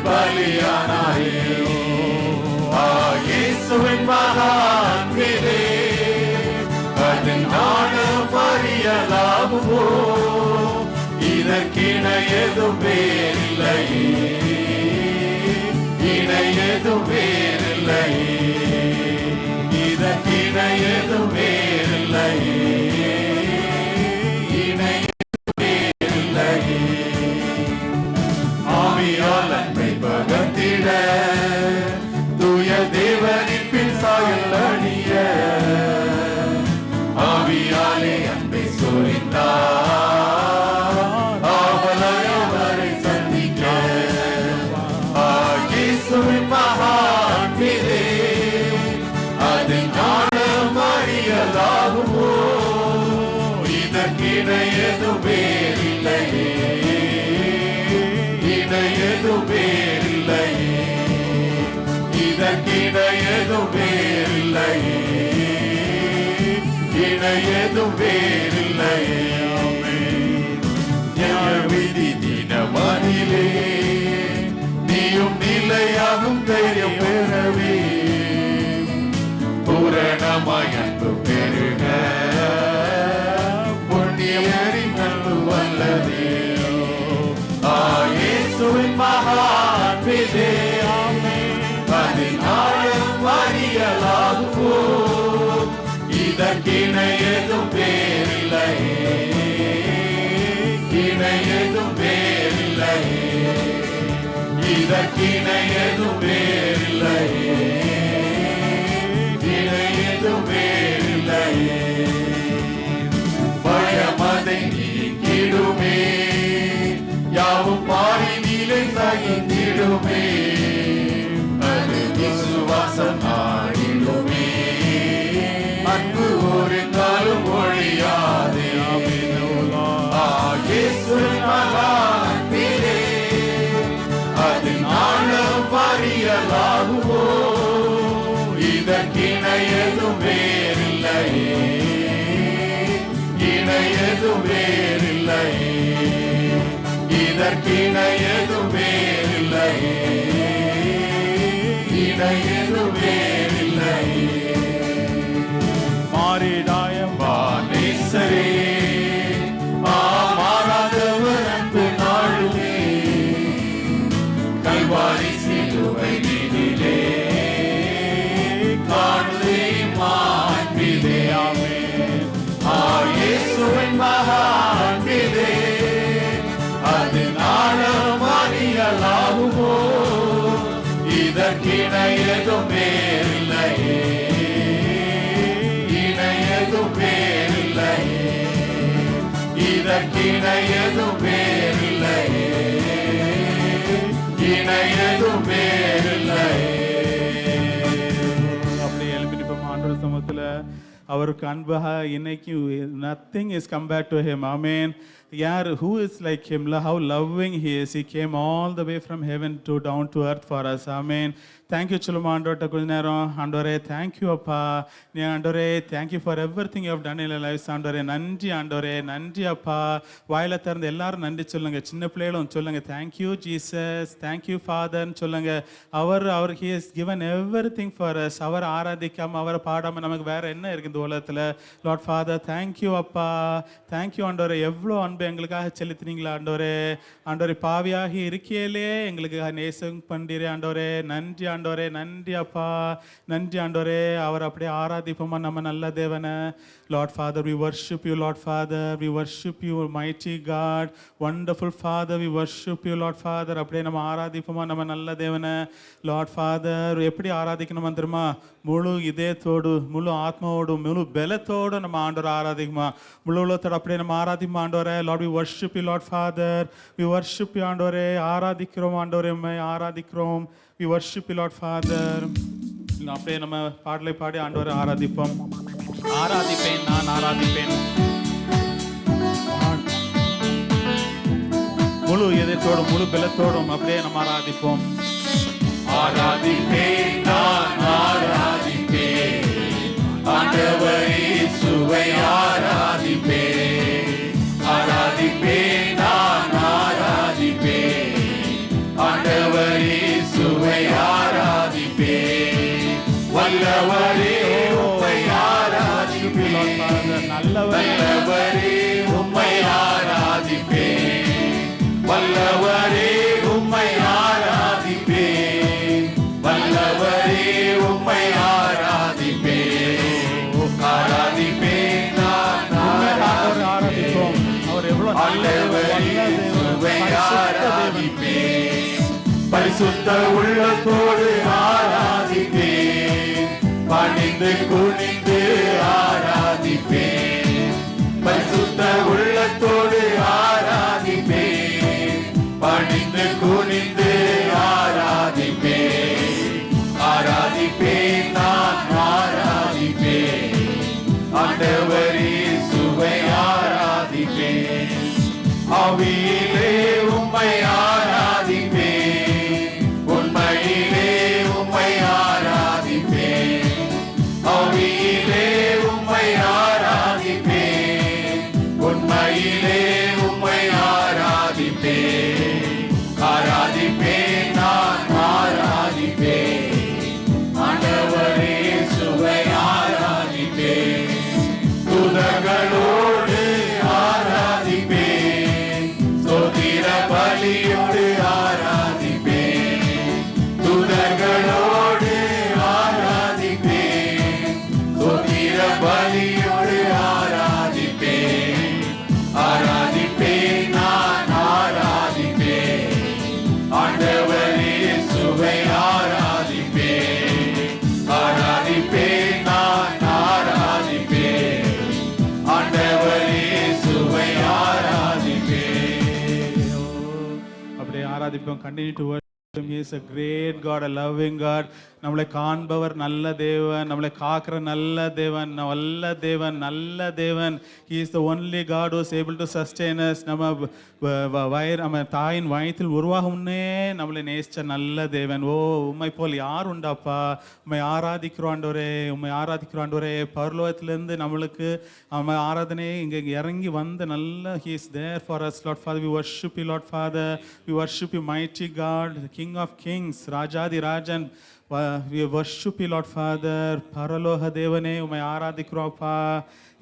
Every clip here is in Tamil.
பலியானாரே. இயேசுவின் மகா அன்பிலே அதன் நாணம் அறியலாகுமோ? இதற்கிணையதும் வேறில்லையே, இணையதும் வேறில்லையே, இதற்கிணையதும் வேறில்லையே, இணையதும் வேறில்லையே. ஆவியால் அன்பை பகர்ந்திட தூய தேவனின் பின் சாயல் அணிய ஆவியாலே அன்பை சொரிந்தார் அவரை சந்திக்க. இயேசுவின் மகா அன்பிலே அதில் நாணம் அறியலாகுமோ? இதற்கிணையதும் வேறில்லையே, இணையதும் வேறில்லையே, இதற்கிணையதும் வேறில்லையே, இணையதும் வேறில்லையே. விதி தினமதிலே நீயும் நிலையாகும் தைரியம் பெறவே பூரணமாய் அன்பு பெருக புண்ணியரின் அன்பு வல்லதே. இயேசுவின் மகா அன்பிலே அதில் ஆழம் அறியலாகுமோ? இதற்கிணையதும் வேறில்லையே, இணையதும் வேறில்லையே, இதற்கிணையதும் வேறில்லையே, இணையதும் வேறில்லையே. பயமதை நீக்கிடுமே யாவும் பாரி நீலை சகித்திடுமே அது விசுவாசம் ஆடிடுமே அன்பு ஒரு நாளும் ஒழியாதே. இயேசுவின் மகா அன்பிலே அதில் நாணம் அறியலாகுமோ? இதற்கிணையதும் வேறில்லையே, இணையதும் வேறில்லையே, இதற்கிணையதும் வேறில்லையே, இணையதும் வேறில்லையே. மாறிடாயம் வானேசரே மாறாதவர் அன்பு நாளுமே கல்வாரி சிலுவை நீதிலே காணுதே மாண்பிலே. ஆமென். இயேசுவின் மகா அன்பிலே அது நாணம் அறியலாகுமோ? இதற்கிணையதும் வேறில்லையே, இணையதும் வேறில்லையே, இதற்கிணையதும் வேறில்லையே, இணையதும் வேறில்லையே. அப்படியே எழுப்பிட்டு ஆண்டவர் சமூகத்துல அவருக்கு அன்பாக இன்னைக்கு nothing is compared to him. Amen. Yeah, who is like him? How loving he is. He came all the way from heaven to down to earth for us. Amen. Thank you சொல்லுமா ஆண்டவர்கிட்ட கொஞ்ச நேரம். ஆண்டவரே thank you அப்பா. நீ ஆண்டவரே thank you for everything you have done in our lives. ஆண்டவரே நன்றி ஆண்டவரே, நன்றி அப்பா. வாயில திறந்து எல்லாரும் நன்றி சொல்லுங்க. சின்ன பிள்ளைகளும் சொல்லுங்க thank you Jesus, thank you Father சொல்லுங்க. அவர் he has given everything for us. அவர் ஆராதிக்காம அவரை பாடாம நமக்கு வேற என்ன இருக்கு இந்த உலகத்துல? Lord Father thank you அப்பா. thank you ஆண்டவரே. எவ்வளோ அன்பு எங்களுக்காக செலுத்தினீங்களா ஆண்டவரே. ஆண்டவரே பாவியாகி இருக்கையிலே எங்களுக்கு நேசம் பண்றீரே ஆண்டவரே. நன்றி ஆண்டவரே, நன்றி அப்பா, நன்றி ஆண்டவரே. அவர் அப்படியே ஆராதிப்போமா நம்ம நல்ல தேவனை. Lord Father, we worship you, Lord Father. We worship you, mighty God, wonderful Father. We worship you, Lord Father. அப்படியே நம்ம ஆராதிப்போமா நம்ம நல்ல தேவனை. Lord Father, எப்படி ஆராதிக்கணுமா தெரியுமா? முழு இதயத்தோடு, முழு ஆத்மாவோடு, முழு பலத்தோடு நம்ம ஆண்டவரை ஆராதிக்குமா? முழு உலகத்தோடு அப்படியே நம்ம ஆராதிக்குமா ஆண்டவரே. Lord, we worship you, Lord Father. We worship you ஆண்டவரே. ஆராதிக்கிறோம் ஆண்டவரே, ஆராதிக்கிறோம். We worship you, Lord Father. அப்படியே நம்ம பாடலை பாடி ஆண்டவரை ஆராதிப்போம். ஆராதிப்பேன், நான் ஆராதிப்பேன். முழு இதயத்தோடும் முழு பலத்தோடும் அப்படியே நம்ம ஆராதிப்போம். ஆராதிப்பேன், நான் ஆராதிப்பேன், ஆண்டவரே சுவை ஆராதிப்பேன். ஆராதிப்பேன், நான் ஆராதிப்பேன், ஆண்டவரே வல்லவரே உம்மை ஆராதிப்பேன், வல்லவரே உம்மை ஆராதிப்பேன், ஆராதிப்பேன் நான் ஆராதிப்போம். அவர் எவ்வளவு ஆராதிப்பேன், பரிசுத்த உள்ளத்தோடு ஆராதிப்பேன், பணிந்து குனிந்து ஆராதிப்பேன், பரிசுத்த உள்ளத்தோடு ஆராதிப்பேன், பணிந்து குனிந்து ஆராதிப்பேன், ஆராதிப்பேன் நான் ஆராதிப்பேன், ஆண்டவரே சுவை ஆராதிப்பேன், ஆவியிலே உம்மை ஆராதிப்பேன், உண்மையிலே உம்மை ஆராதிப்பேன், ஆவியிலே உம்மை ஆராதிப்பேன், உண்மையிலே உம்மை ஆராதிப்பேன், ஆராதிப்பேன் நான் ஆராதிப்பேன், ஆண்டவரே சுவை ஆராதிப்பேன், தூதர்களோடு ஆராதிப்பேன், ஸ்தோத்திர பலியோடு ஆராதிப்பேன், தூதர்களோடு ஆராதிப்பேன், ஸ்தோத்திர பலியோடு ஆராதிப்பேன், ஆராதிப்பேன் நான் ஆராதிப்பேன், ஆண்டவரே சுவை ஆராதிப்பேன், ஆராதிப்பேன் நான் ஆராதிப்பேன், ஆண்டவரே சுவை ஆராதிப்பேன். அப்படியே ஆராதிப்போம். Continue to worship him. He is a great God, a loving God. நம்மளை காண்பவர் நல்ல தேவன், நம்மளை காக்கிற நல்ல தேவன், நல்ல தேவன், நல்ல தேவன். He is the only God who is able to sustain us. நம்ம நம்ம தாயின் வயத்தில் உருவாகும் முன்னே நம்மளை நேசிச்ச நல்ல தேவன். ஓ, உம்மை போல் யார் உண்டாப்பா? உம்மை ஆராதிக்கிறோம் ஆண்டவரே, உம்மை ஆராதிக்கிறோம் ஆண்டவரே. பரலோகத்திலிருந்து நம்மளுக்கு நம்ம ஆராதனை இங்கே இறங்கி வந்து நல்ல He is there for us, Lord Father. We worship you, Lord Father. We worship you, mighty God, the King of Kings, Rajadi Rajan. We worship you, Lord Father. பரலோக தேவனே உம்மை ஆராதிக்கிறோம்ப்பா.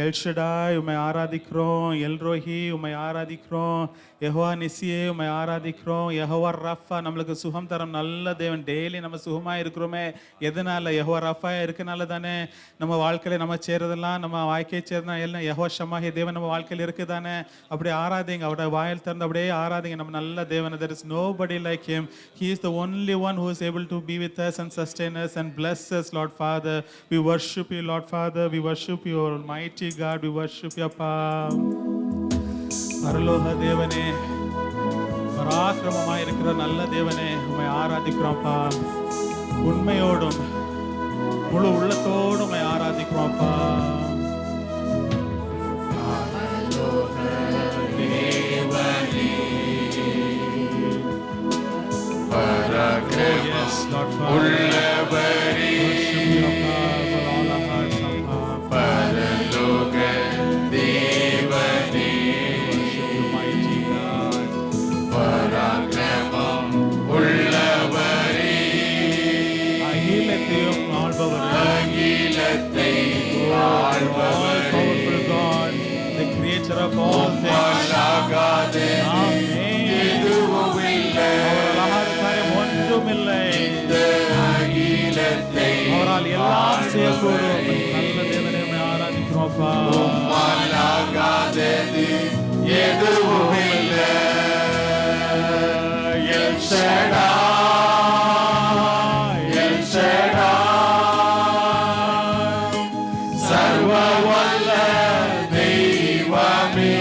எல் ஷடாய் உம்மை ஆராதிக்கிறோம். எல் ரோஹி உம்மை ஆராதிக்கிறோம். யெகோவா நிசியே உம்மை ஆராதிக்கிறோம். யெகோவா ரஃபா நம்மளுக்கு சுகம் தரும் நல்ல தேவன். டெய்லி நம்ம சுகமாக இருக்கிறோமே, எதனால? யெகோவா ரஃபா இருக்கனால தானே. நம்ம வாழ்க்கையில் நம்ம சேரதெல்லாம், நம்ம வாழ்க்கையை சேர்ந்தா எல்லாம் யெகோவா ஷமாஹி தேவன் நம்ம வாழ்க்கையில் இருக்குதானே. அப்படியே ஆராதிங்க, அவருடைய வாயில் திறந்து அப்படியே ஆராதிங்க நம்ம நல்ல தேவன். There is nobody like him. He is the only one who is able to be with us and sustain us and bless us, Lord Father. We worship you, Lord Father. We worship you, Almighty God. We worship you, Appa. பரலோக தேவனே, பராக்கிரமமாய் இருக்கிற நல்ல தேவனே, உம்மை ஆராதிக்கிறோம்ப்பா. உண்மையோடும் முழு உள்ளத்தோடும் உம்மை ஆராதிக்கிறோம்ப்பா. உள்ளவரே பரலோக தேவனே, பராக்கிரமம் உள்ளவரே, அகிலத்தையும் ஆள்பவரே, அகிலத்தை ஆள்பவரே, the creator of all things. எதுவும் இல்லை, ஒன்றுமில்லை, அகிலத்தை அவரால் எல்லாம் செய்யக்கூடும் நல்ல தேவனை ஆராதிக்கிறோம்ப்பா. ஆகாதது எதுவும் இல்லை, எல் ஷடாய், எல் ஷடாய், சர்வ வல்ல தெய்வமே,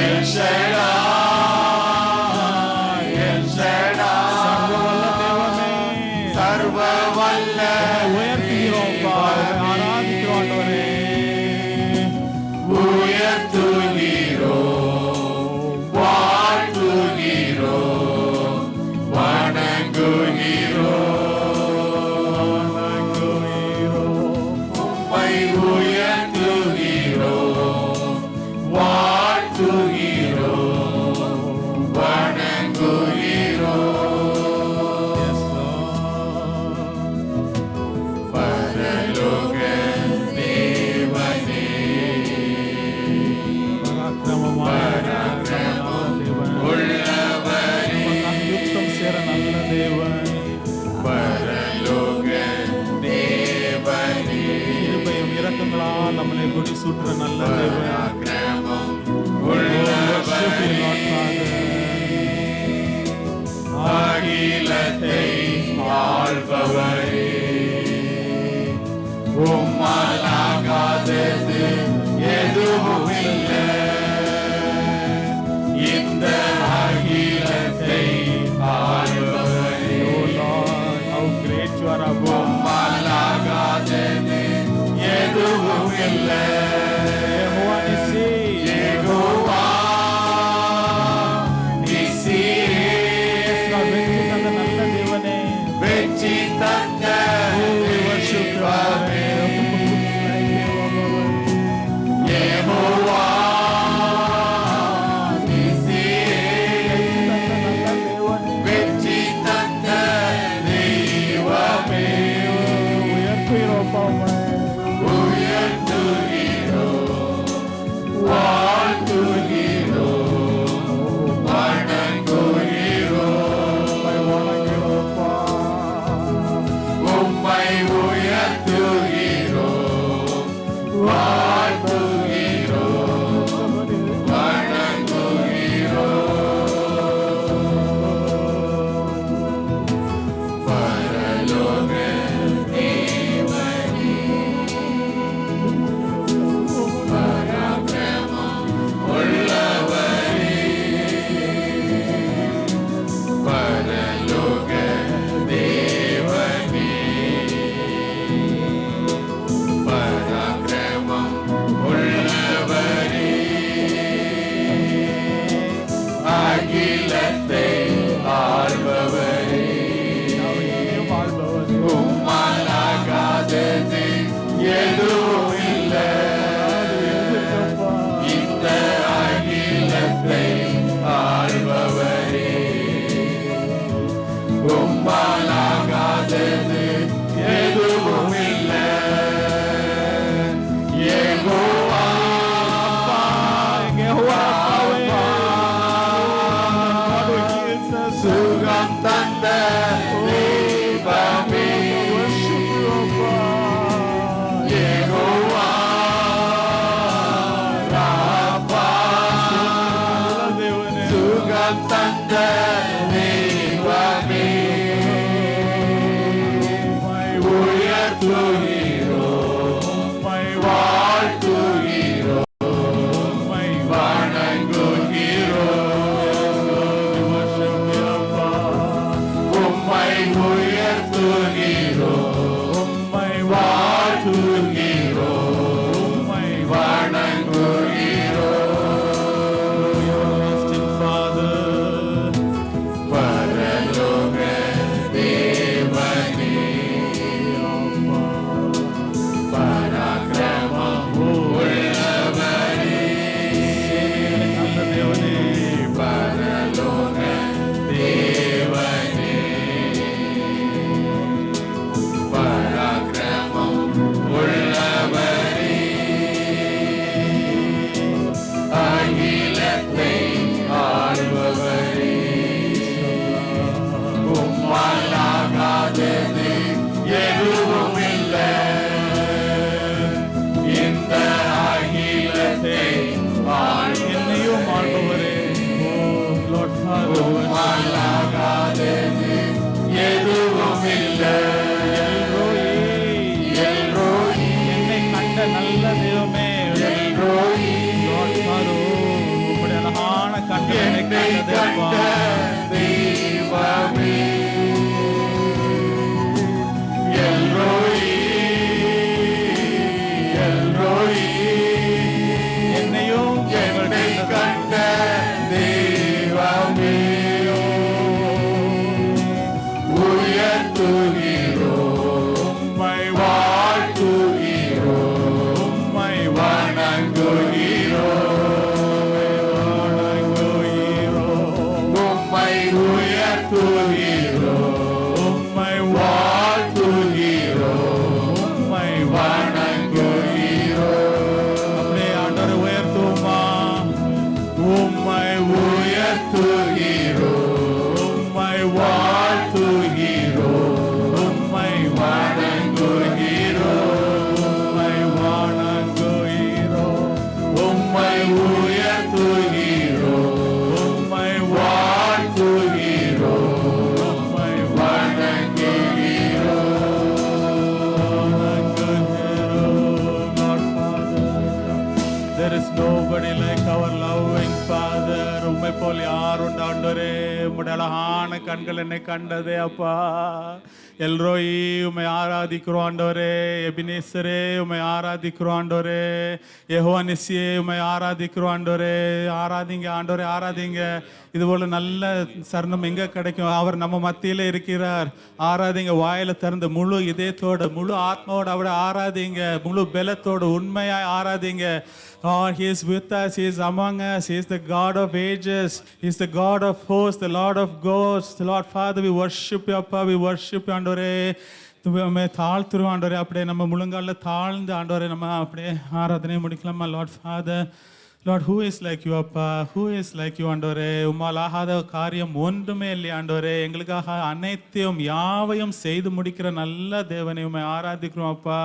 எல் ஷடாய், எல் ஷடாய், சர்வ வல்ல உயர்த்துகிறோம்ப்பா, ஆராதிக்கிறோம் ஆண்டவரே. உயர்த்துகிறோம், வாழ்த்துகிறோம். சூட்டுற நல்ல தேவன். பராக்கிரமம் Worship you, Lord உள்ளவரே, Father. அகிலத்தை ஆள்பவரே, உம்மாலாகாதது எதுவும் இல்லை. இந்த அகிலத்தை ஆள்பவரே, Oh Lord, how great you are, Abba. உம்மாலாகாதது எதுவும் இல்லை. Jehovah Nissi. யெகோவா நிசீரே, Lord, வெற்றி தந்த நல்ல தேவனே. வெற்றி தந்த We worship you, Lord. தெய்வமே, யெகோவா நிசீரே, வெற்றி தந்த தெய்வமே, உயர்த்துகிறோம், உயர்த்துகிறோம், வாழ்த்துகிறோம், வணங்குகிறோம், உம்மை உயர்த்துகிறோம், வாழ்த்துகிறோம், வணங்குகிறோம். பரலோக தேவனே, பராக்கிரமம் உள்ளவரே, பரலோக தேவனே, பராக்கிரமம் உள்ளவரே, அகிலத்தை ஆள்பவரே, உம்மாலாகாதது எதுவும் இல்லை. இந்த அகிலத்தை ஆள்பவரே, உம்மாலாகாதது எதுவும் இல்லை. யெகோவா சுகம் தந்த தெய்வமே, யெகோவா ராபா, சுகம் தந்த தெய்வமே, உயர்த்துகிறோம், வாழ்த்துகிறோம், வணங்குகிறோம், உம்மை உயர்த்துகிறோம், வாழ்த்துகிறோம், வணங்குகிறோம். பரலோக தேவனே, பராக்கிரமம் உள்ளவரே, பரலோக தேவனே, பராக்கிரமம் உள்ளவரே, அகிலத்தை ஆள்பவரே, உம்மாலாகாதது எதுவும் இல்லை. இந்த அகிலத்தை என்னையும் ஆள்பவரே. Lord Father, உம்மாலாகாதது எதுவும் இல்லை. எல்ரோயி, என்னை கண்ட நல்ல தெய்வமே. எல்ரோயி, Lord Father, உம்முடைய அழகான கண்கள் என்னை என்னை கண்ட தேவா. கண்ட தெய்வமே, எல்ரோயி, எல்ரோயி, என்னையும் என்னை கண்ட தெய்வமே, உயர்த்துகிறோம், உம்மை வாழ்த்துகிறோம், உம்மை வணங்குகிறோம், யாருண்டு ஆண்டவரே, உம்முடைய அழகான கண்கள் என்னை கண்டதே அப்பா. எல்ரோயி உம்மை ஆராதிக்கிறோம் ஆண்டவரே. எபினேசரே உம்மை ஆராதிக்கிறோம் ஆண்டவரே. யெகோவா நிசியே உம்மை ஆராதிக்கிறோம் ஆண்டவரே. ஆராதிங்க ஆண்டவரே, ஆராதிங்க. இது போல நல்ல சரணம் எங்க கிடைக்கும்? அவர் நம்ம மத்தியில இருக்கிறார். ஆராதிங்க, வாயில திறந்து முழு இதயத்தோட முழு ஆத்மாவோட அவரை ஆராதிங்க. முழு பலத்தோடு உண்மையாய் ஆராதிங்க. Oh, He is with us. He is among us. He is the God of ages. He is the God of hosts, the Lord of ghosts. Lord Father, we worship you, Appa. We worship you, ஆண்டவரே. நம்ம தாழ்த்துருவோம் ஆண்டவரே. அப்படியே நம்ம முழங்காலில் தாழ்ந்து ஆண்டவரே நம்ம அப்படியே ஆராதனை முடிக்கலாமா? Lord Father, Lord, who is like you, அப்பா? Who is like you, ஆண்டவரே? உம்மால் ஆகாத காரியம் ஒன்றுமே இல்லை ஆண்டவரே. எங்களுக்காக அனைத்தையும் யாவையும் செய்து முடிக்கிற நல்ல தேவனை உம்மை ஆராதிக்கிறோம் அப்பா.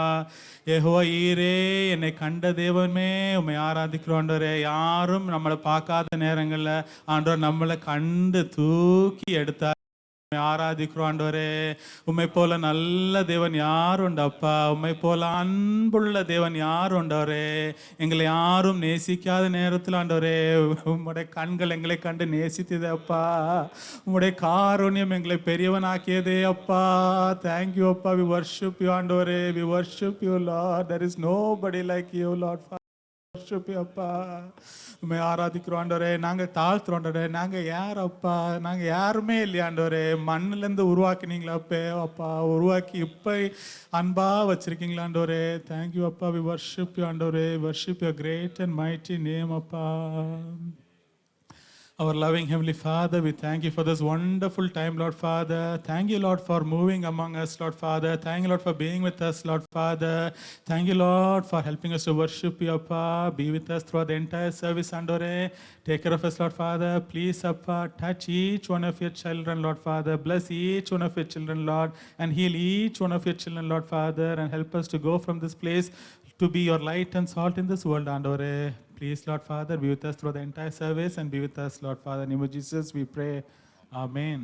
யெகோவா ஈரே, என்னை கண்ட தேவனே உம்மை ஆராதிக்கிறோம் ஆண்டவரே. யாரும் நம்மளை பார்க்காத நேரங்களில் ஆண்டவர் நம்மளை கண்டு தூக்கி எடுத்தார். ஆராதிக்கிறோம் ஆண்டவரே. உம்மை போல நல்ல தேவன் யார் உண்டு அப்பா? உம்மை போல அன்புள்ள தேவன் யார் உண்டவரே? எங்களை யாரும் நேசிக்காத நேரத்தில் ஆண்டவரே, உம்முடைய கண்கள் எங்களை கண்டு நேசித்ததே அப்பா. உம்முடைய காருண்யம் எங்களை பெரியவனாக்கியதே அப்பா. தேங்க்யூ அப்பா. வி வர்ஷிப் யூ ஆண்டவரே. We worship you lord. There is nobody like you lord. அப்பா உண்மை ஆராதிக்கிறோம் ஆண்டவரே. நாங்கள் தாழ்த்துறோம் ஆண்டவரே. நாங்கள் யார் அப்பா? நாங்கள் யாருமே இல்லையா ஆண்டவரே? மண்ணிலேருந்து உருவாக்கினீங்களா அப்பா? உருவாக்கி இப்போ அன்பா வச்சிருக்கீங்களா ஆண்டவரே? தேங்க்யூ அப்பா. வி வர்ஷிப் யூ ஆண்டவரே. Worship you great and mighty name அப்பா. Our loving Heavenly Father, we thank you for this wonderful time, Lord Father. Thank you, Lord, for moving among us, Lord Father. Thank you, Lord, for being with us, Lord Father. Thank you, Lord, for helping us to worship you, Appa. Be with us throughout the entire service, Andore. Take care of us, Lord Father. Please, Appa, touch each one of your children, Lord Father. Bless each one of your children, Lord, and heal each one of your children, Lord Father, and help us to go from this place to be your light and salt in this world, Andore. Please, Lord Father, be with us through the entire service and be with us, Lord Father. In the name of Jesus, we pray. Amen.